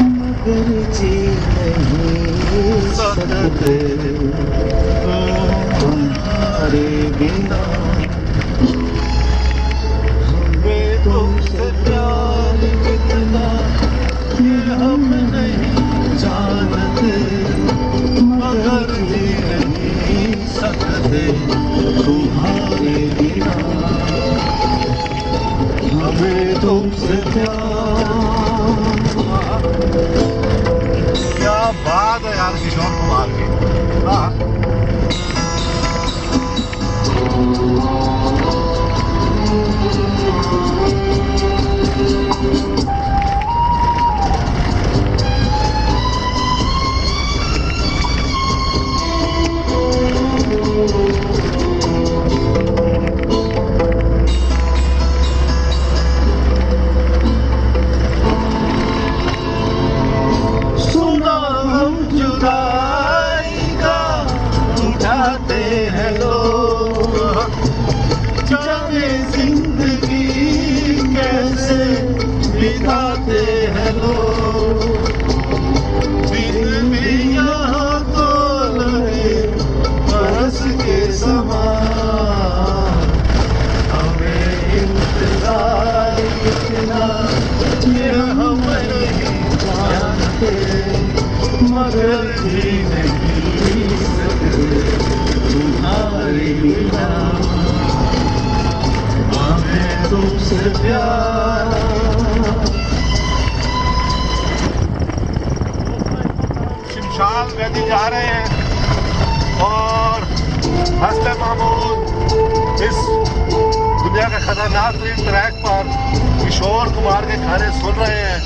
मगर जी नहीं सकते तुम्हारे बिना। हमें तुमसे प्यार कितना ये हम नहीं जानते, मगर जी नहीं सकते तुम्हारे बिना। हमें तुमसे प्यार। क्या बात है यार किशोर कुमार की। हाँ हैं लोग, जाने जिंदगी कैसे बिताते हैं लोग। दिन भी यहाँ तो लगे बरस के समान। हमें इंतजार कितना ये हम नहीं जानते, मगर भी नहीं सकते तुम्हारे बिना। हमें तुमसे प्यार। शिमशाल वैदी जा रहे हैं और हस्ते महमूद इस दुनिया का खतरनाक तरीन ट्रैक पर किशोर कुमार के गाने सुन रहे हैं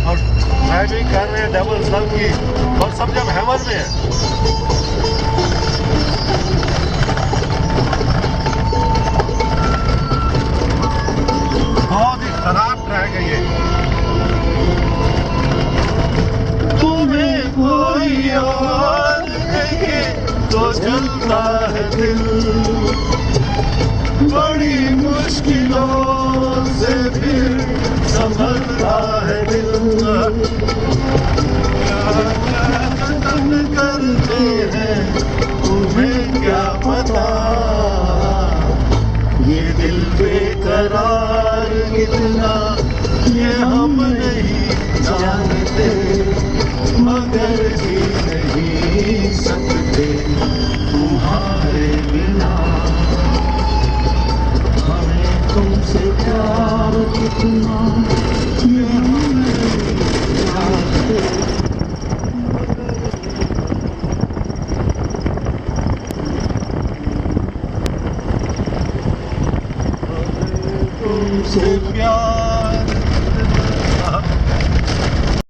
और ड्राइविंग कर रहे हैं डबल स्लब की, और सब जब हेवन में है। बहुत ही खराब ट्रैक है ये। तुम्हें कोई और देखे तो जलता है दिल, बड़ी मुश्किलों से फिर संभलता है दिल। कतल करते हैं तुम्हें क्या पता, ये दिल बेकरार कितना ये हम नहीं जानते, मगर जी नहीं सकते तुम्हारे बिना। हमें तुमसे प्यार कितना ये हम नहीं जानते, तुमसे प्यार।